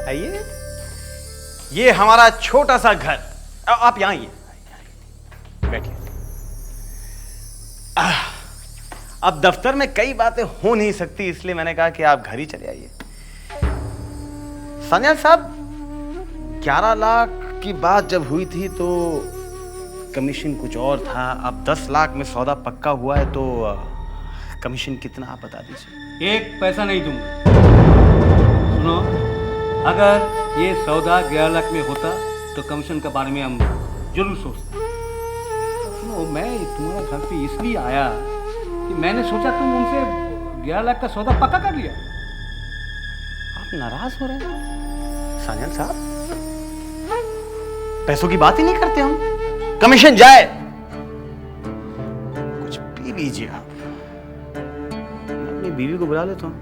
आइए, ये हमारा छोटा सा घर। आप यहाँ आइए, बैठिए। अब दफ्तर में कई बातें हो नहीं सकती, इसलिए मैंने कहा कि आप घर ही चले आइए। सान्याल साहब, 11 लाख की बात जब हुई थी तो कमीशन कुछ और था। अब 10 लाख में सौदा पक्का हुआ है तो कमीशन कितना आप बता दीजिए। 1 पैसा नहीं दूंगा। सुनो, अगर ये सौदा 11 लाख में होता तो कमीशन के बारे में हम जरूर सोचते। सुनो, मैं तुम्हारे घर पे इसलिए आया कि मैंने सोचा तुम उनसे 11 लाख का सौदा पक्का कर लिया। आप नाराज हो रहे हैं सान्याल साहब? पैसों की बात ही नहीं करते हम। कमीशन जाए, कुछ पी लीजिए आप। मैं अपनी बीवी को बुला लेता हूँ,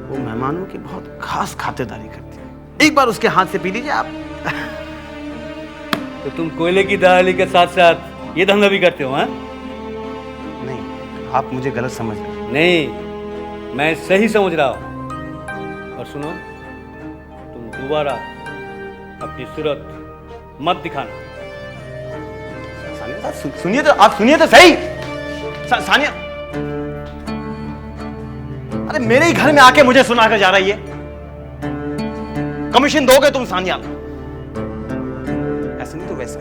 वो मेहमानों की बहुत खास खातिरदारी करती है। एक बार उसके हाथ से पी लीजिए आप। तो तुम कोयले की दलाली के साथ साथ ये धंधा भी करते हो? हाँ नहीं, आप मुझे गलत समझ रहे हैं। नहीं, मैं सही समझ रहा हूं। और सुनो, तुम दोबारा अपनी सूरत मत दिखाना। सानिया, सुनिए तो, आप सुनिए तो सही। सानिया, अरे मेरे ही घर में आके मुझे सुनाकर जा रही है। कमीशन दोगे तुम सानिया? ऐसे नहीं तो वैसे।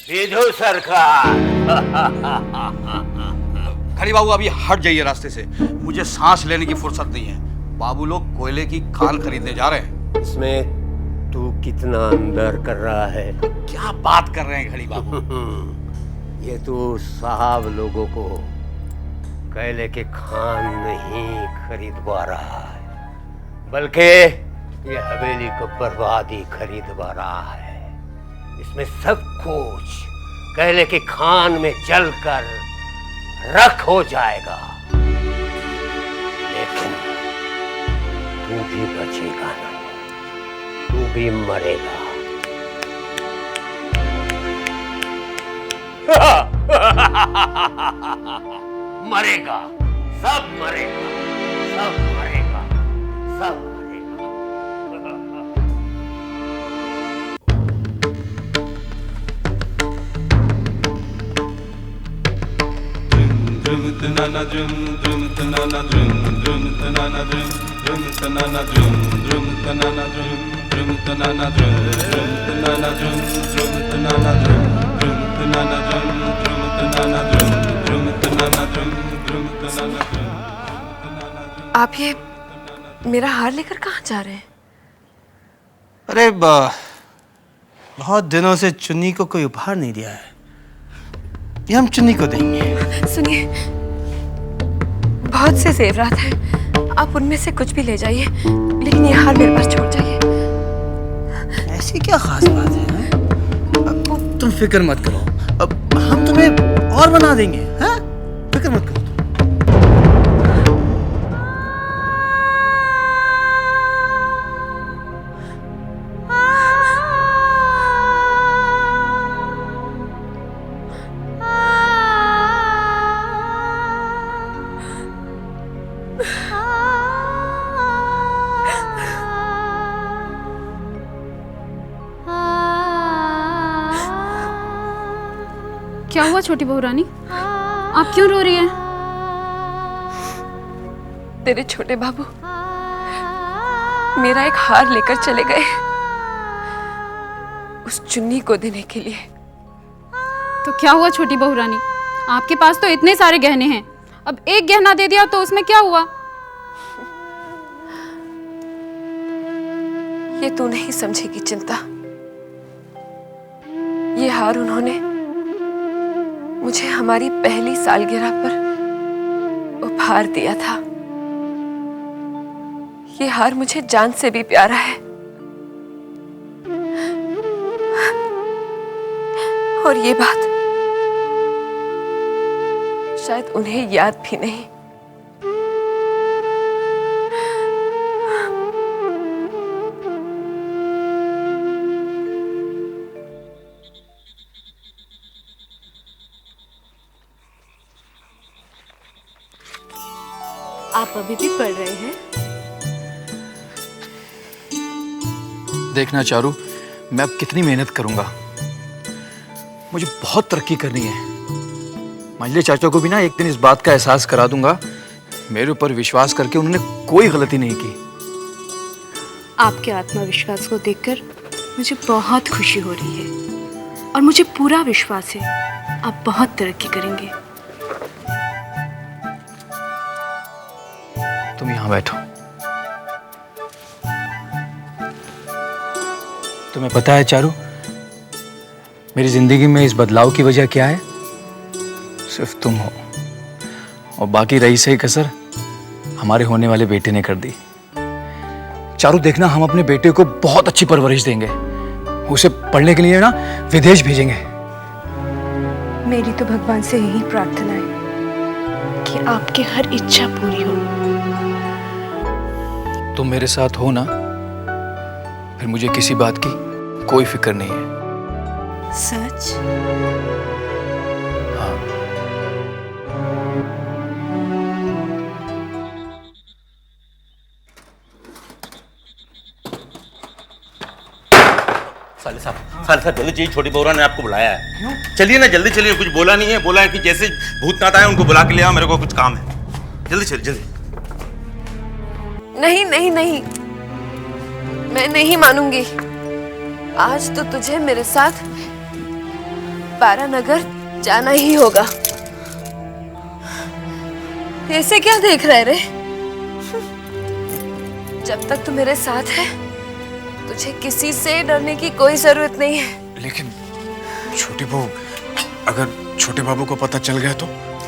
विधु सरकार। खड़ी बाबू, अभी हट जाइए रास्ते से, मुझे सांस लेने की फुर्सत नहीं है। बाबू लोग कोयले की खान खरीदने जा रहे हैं। इसमें तू कितना अंदर कर रहा है? क्या बात कर रहे हैं खड़ी बाबू? ये तू साहब लोगों को कोयले के खान नहीं खरीदवा रहा है, बल्कि ये हवेली को बर्बादी खरीदवा रहा है। इसमें सब कुछ कोयले के खान में जलकर रख हो जाएगा, लेकिन तू भी बचेगा नहीं, तू भी मरेगा। मरेगा, सब मरेगा, सब मरेगा, सब मरेगा। आप ये मेरा हार लेकर कहाँ जा रहे हैं? अरे बहुत दिनों से चुन्नी को कोई उपहार नहीं दिया है, ये हम चुन्नी को देंगे। सुनिए, बहुत से जेवरात हैं, आप उनमें से कुछ भी ले जाइए, लेकिन ये हार मेरे पास छोड़ जाइए। ऐसी क्या खास बात है? अब तुम फिक्र मत करो, अब हम तुम्हें और बना देंगे। हाँ, फिक्र मत करो। क्या हुआ छोटी बहू रानी, आप क्यों रो रही हैं? तेरे छोटे बाबू मेरा एक हार लेकर चले गए, उस चुन्नी को देने के लिए। तो क्या हुआ छोटी बहू रानी, आपके पास तो इतने सारे गहने हैं, अब एक गहना दे दिया तो उसमें क्या हुआ? ये तू नहीं समझेगी चिंता। ये हार उन्होंने मुझे हमारी पहली सालगिरह पर उपहार दिया था। ये हार मुझे जान से भी प्यारा है, और ये बात शायद उन्हें याद भी नहीं। आप अभी भी पढ़ रहे हैं? देखना चारू, मैं अब कितनी मेहनत करूंगा। मुझे बहुत तरक्की करनी है। मंजले चाचा को भी ना एक दिन इस बात का एहसास करा दूंगा। मेरे ऊपर विश्वास करके उन्होंने कोई गलती नहीं की। आपके आत्मविश्वास को देखकर मुझे बहुत खुशी हो रही है और मुझे पूरा विश्वास है आप बहुत तरक्की करेंगे। तुम यहाँ बैठो। तुम्हें पता है चारू, मेरी जिंदगी में इस बदलाव की वजह क्या है? सिर्फ तुम हो, और बाकी रही सही कसर हमारे होने वाले बेटे ने कर दी। चारू देखना, हम अपने बेटे को बहुत अच्छी परवरिश देंगे। उसे पढ़ने के लिए ना विदेश भेजेंगे। मेरी तो भगवान से यही प्रार्थना है कि आपकी हर इच्छा पूरी हो। तुम मेरे साथ हो ना, फिर मुझे किसी बात की कोई फिक्र नहीं है। सच? हाँ। साले साहब जल्दी चाहिए, छोटी बहूरा ने आपको बुलाया है। चलिए ना, जल्दी चलिए। कुछ बोला नहीं है, बोला है कि जैसे भूतनाथ आए उनको बुला के ले आओ, मेरे को कुछ काम है। जल्दी चलिए, जल्दी। नहीं नहीं नहीं, मैं नहीं मानूंगी। आज तो तुझे मेरे साथ बारानगर जाना ही होगा। ऐसे क्या देख रहे रे? जब तक तू मेरे साथ है तुझे किसी से डरने की कोई जरूरत नहीं है। लेकिन छोटी बहू, अगर छोटे बाबू को पता चल गया तो?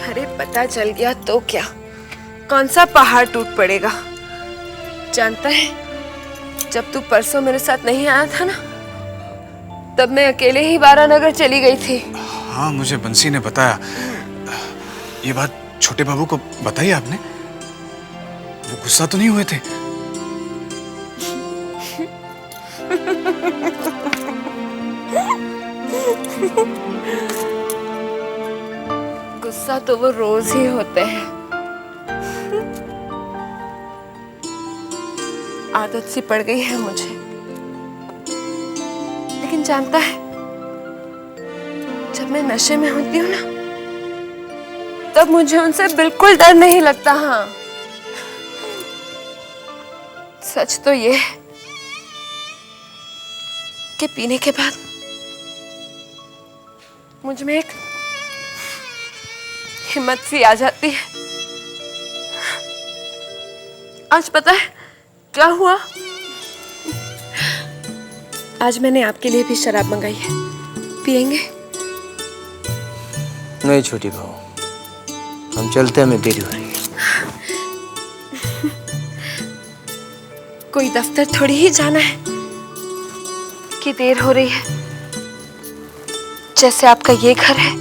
अरे पता चल गया तो क्या, कौन सा पहाड़ टूट पड़ेगा। जानता है, जब तू परसों मेरे साथ नहीं आया था ना, तब मैं अकेले ही बारानगर चली गई थी। हाँ, मुझे बंसी ने बताया। ये बात छोटे बाबू को बताई आपने? वो गुस्सा तो नहीं हुए थे? गुस्सा तो वो रोज ही होते हैं। आदत सी पड़ गई है मुझे। लेकिन जानता है, जब मैं नशे में होती हूँ ना, तब मुझे उनसे बिल्कुल डर नहीं लगता। हाँ, सच तो ये है कि पीने के बाद मुझ में एक हिम्मत सी आ जाती है। आज पता है क्या हुआ? आज मैंने आपके लिए भी शराब मंगाई है, पिएंगे? नहीं छोटी बहू, हम चलते हैं, हमें देरी हो रही है। कोई दफ्तर थोड़ी ही जाना है कि देर हो रही है। जैसे आपका ये घर है,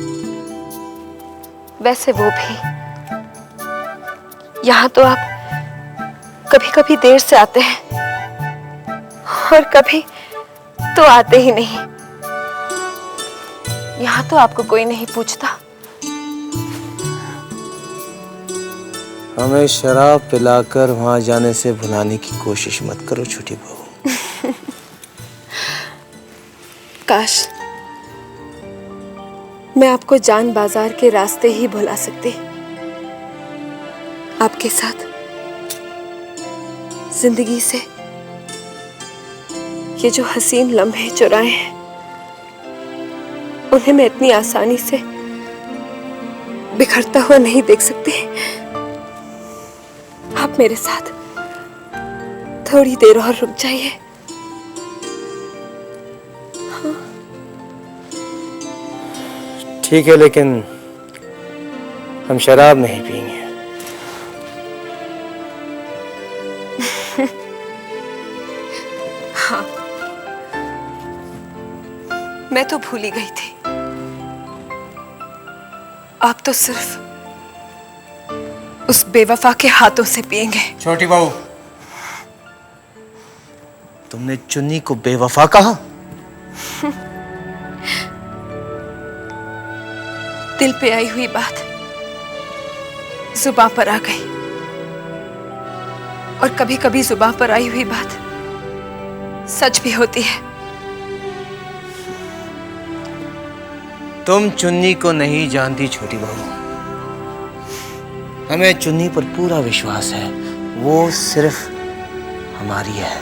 वैसे वो भी। यहाँ तो आप कभी कभी देर से आते हैं और कभी तो आते ही नहीं। यहाँ तो आपको कोई नहीं पूछता। हमें शराब पिलाकर वहां जाने से भुलाने की कोशिश मत करो छोटी बहू। काश मैं आपको जान बाजार के रास्ते ही भुला सकती। आपके साथ जिंदगी से ये जो हसीन लम्हे चुराए हैं, उन्हें मैं इतनी आसानी से बिखरता हुआ नहीं देख सकती। आप मेरे साथ थोड़ी देर और रुक जाइए। ठीक है, लेकिन हम शराब नहीं पिएंगे। हाँ, मैं तो भूल ही गई थी। आप तो सिर्फ उस बेवफा के हाथों से पिएंगे। छोटी बहू, तुमने चुन्नी को बेवफा कहा? दिल पे आई हुई बात जुबां पर आ गई। और कभी कभी जुबान पर आई हुई बात सच भी होती है। तुम चुन्नी को नहीं जानती छोटी बहू। हमें चुन्नी पर पूरा विश्वास है, वो सिर्फ हमारी है।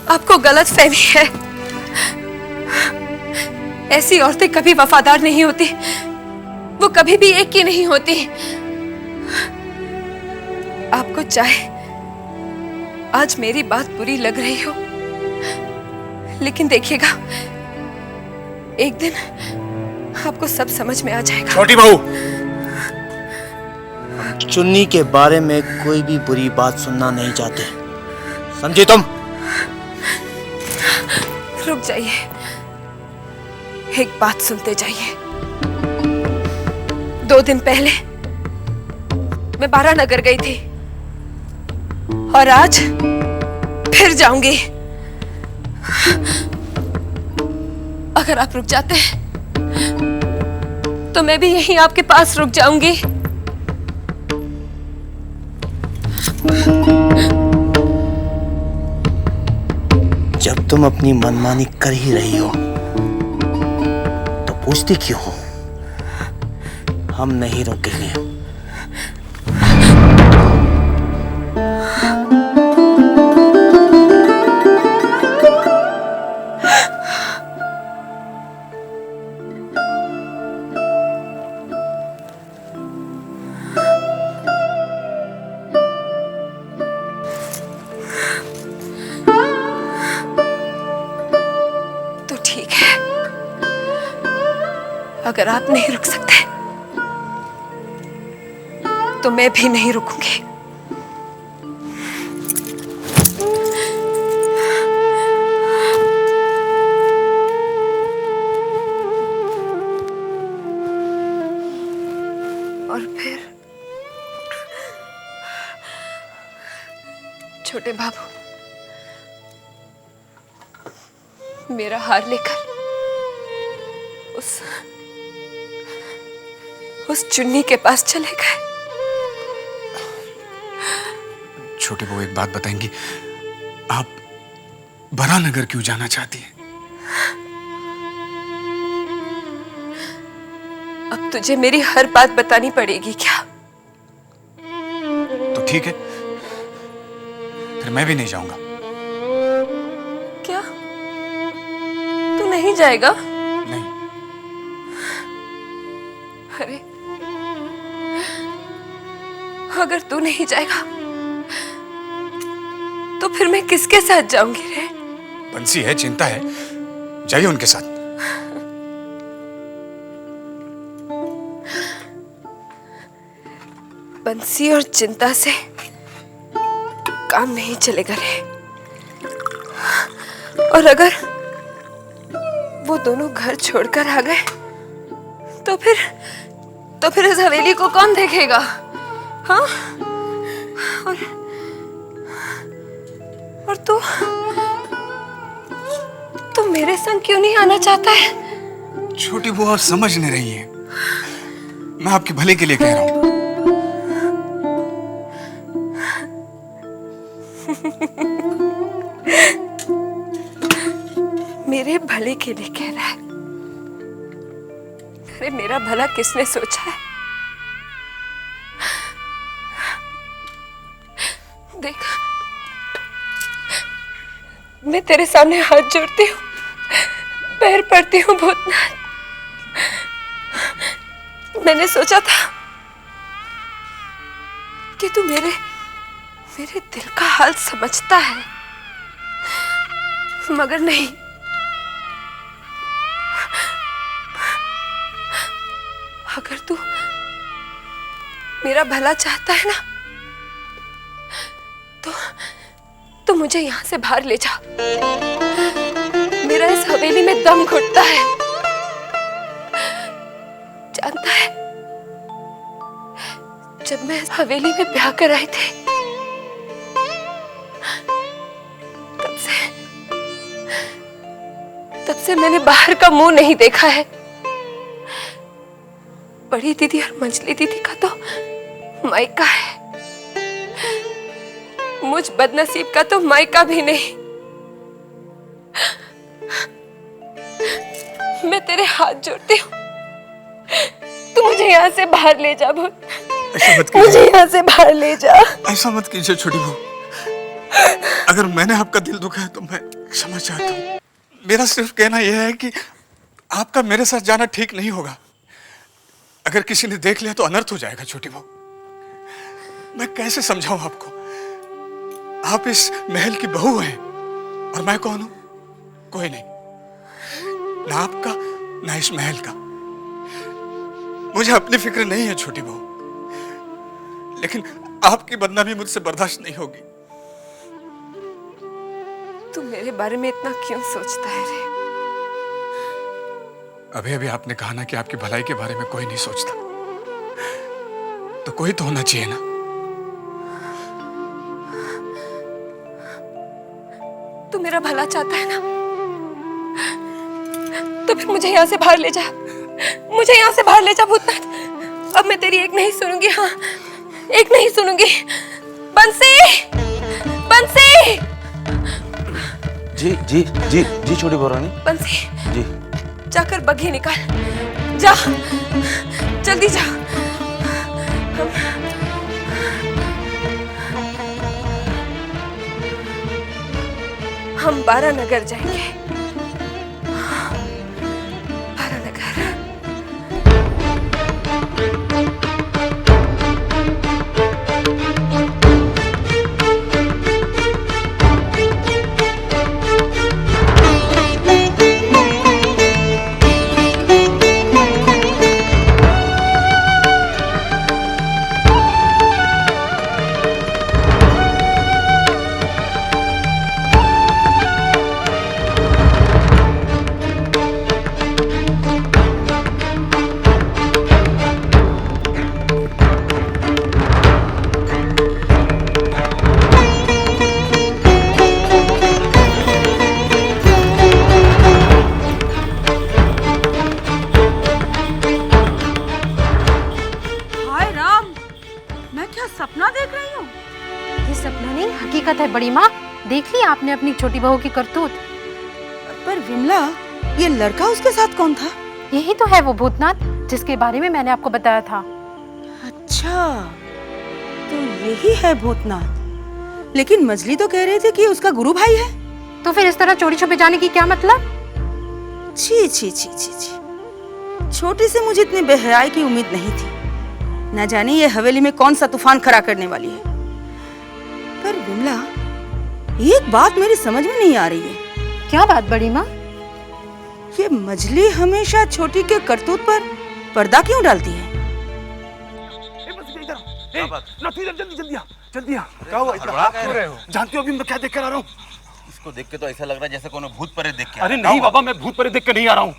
आपको गलत फहमी है। ऐसी औरतें कभी वफादार नहीं होती, वो कभी भी एक की नहीं होती। आपको चाहे आज मेरी बात बुरी लग रही हो, लेकिन देखिएगा एक दिन आपको सब समझ में आ जाएगा। छोटी बहू, चुन्नी के बारे में कोई भी बुरी बात सुनना नहीं चाहते, समझी तुम? रुक जाइए, एक बात सुनते जाइए। 2 दिन पहले मैं बारानगर गई थी और आज फिर जाऊंगी। अगर आप रुक जाते हैं तो मैं भी यहीं आपके पास रुक जाऊंगी। जब तुम अपनी मनमानी कर ही रही हो तो पूछती क्यों हो? हम नहीं रुकेंगे। तो ठीक है, अगर आप नहीं रुक सकते तो मैं भी नहीं रुकूंगी। और फिर छोटे बाबू मेरा हार लेकर उस चुन्नी के पास चले गए। छोटी बहू, एक बात बताएंगी, आप बारानगर क्यों जाना चाहती हैं? अब तुझे मेरी हर बात बतानी पड़ेगी क्या? तो ठीक है, फिर मैं भी नहीं जाऊंगा। क्या तू नहीं जाएगा? नहीं। अरे अगर तू नहीं जाएगा तो फिर मैं किसके साथ जाऊंगी रे? बंसी है, चिंता है, जाइए उनके साथ। बंसी और चिंता से काम नहीं चलेगा रे। और अगर वो दोनों घर छोड़कर आ गए तो फिर इस हवेली को कौन देखेगा? हाँ? और तू मेरे संग क्यों नहीं आना चाहता है? छोटी बहू, आप समझ नहीं रही हैं, मैं आपके भले के लिए कह रहा हूं। मेरे भले के लिए कह रहा है? अरे मेरा भला किसने सोचा है? देख, मैं तेरे सामने हाथ जोड़ती हूँ, पैर पड़ती हूँ भूतनाथ। मैंने सोचा था कि तू मेरे दिल का हाल समझता है, मगर नहीं। अगर तू मेरा भला चाहता है ना तो मुझे यहां से बाहर ले जा। मेरा इस हवेली में दम घुटता है। जानता है, जब मैं इस हवेली में ब्याह कर आई थी तब से मैंने बाहर का मुंह नहीं देखा है। बड़ी दीदी और मंजली दीदी का तो मायका है, मुझ बदनसीब का तो मायका भी नहीं। मैं तेरे हाथ जोड़ती हूँ, तू मुझे यहाँ से बाहर ले जा। भूत, ऐसा मत मुझे यहाँ से बाहर ले जा। ऐसा मत कीजिए छोटी बहू। अगर मैंने आपका दिल दुखाया तो मैं क्षमा चाहता हूँ। मेरा सिर्फ कहना यह है कि आपका मेरे साथ जाना ठीक नहीं होगा। अगर किसी ने देख लिया तो अनर्थ हो जाएगा छोटी बहू। मैं कैसे समझाऊं आपको? आप इस महल की बहू हैं और मैं कौन हूं? कोई नहीं, ना आपका ना इस महल का। मुझे अपनी फिक्र नहीं है छोटी बहू, लेकिन आपकी बदनामी मुझसे बर्दाश्त नहीं होगी। तू मेरे बारे में इतना क्यों सोचता है रे? अभी अभी आपने कहा ना कि आपकी भलाई के बारे में कोई नहीं सोचता, तो कोई तो होना चाहिए ना। तू मेरा भला चाहता है ना, तो फिर मुझे यहाँ से बाहर ले जा। मुझे यहाँ से बाहर ले जा भूतनाथ। अब मैं तेरी एक नहीं सुनूंगी। हाँ, एक नहीं सुनूंगी। बंसी, बंसी। जी जी जी जी छोटी बहुरानी। बंसी, जी जाकर बग्घी निकाल। जा, जल्दी जा। हम 12 नगर जाएंगे। 12 नगर। हकीकत है बड़ी माँ। देख ली आपने अपनी छोटी बहू की करतूत। पर विमला, ये लड़का उसके साथ कौन था? यही तो है वो भूतनाथ जिसके बारे में मैंने आपको बताया था। अच्छा, तो यही है भूतनाथ। लेकिन मजली तो कह रहे थे कि उसका गुरु भाई है। तो फिर इस तरह चोरी छुपे जाने की क्या मतलब? छी छी छी छी छी, छोटी से मुझे इतनी बेहयाई की उम्मीद नहीं थी। न जाने ये हवेली में कौन सा तूफान खड़ा करने वाली है। पर विमला, एक बात मेरी समझ में नहीं आ रही है। क्या बात बड़ी माँ? ये मजली हमेशा छोटी के करतूत पर पर्दा क्यों डालती है? जल्दी आ। क्या हुआ? इतना क्यों रहे हो? जानते हो अभी मैं क्या देख कर आ रहा हूँ? इसको देख के तो ऐसा लग रहा है जैसे कोनो भूत परे देख के। अरे नहीं बाबा, मैं भूत परे देख के नहीं आ रहा हूँ।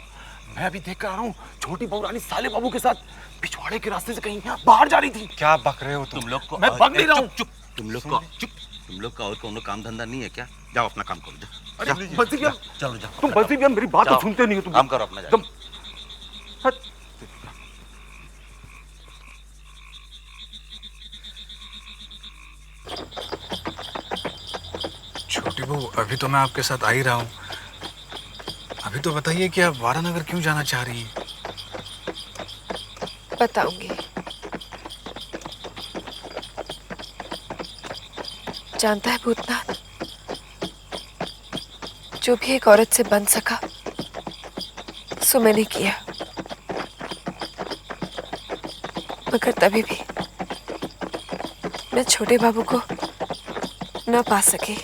मैं अभी देख कर आ रहा हूँ, छोटी बहुरानी साले बाबू के साथ पिछवाड़े के रास्ते से कहीं बाहर जा रही थी। क्या बक रहे हो तुम लोग को? मैं बक नहीं रहा हूँ। चुप। तुम लोग का और कोनो काम धंधा नहीं है क्या? जाओ अपना काम करो। अरे बंसी भैया, चलो जाओ। तुम बंसी भैया मेरी बात तो सुनते नहीं हो तुम। काम करो अपना। तुम छोटी बहू, अभी तो मैं आपके साथ आ ही रहा हूँ। अभी तो बताइए कि आप वारानगर क्यों जाना चाह रही हैं? बताऊंगी। जानता है भूतनाथ, जो भी एक औरत से बन सका सो मैंने किया, मगर तभी भी मैं छोटे बाबू को न पा सकी।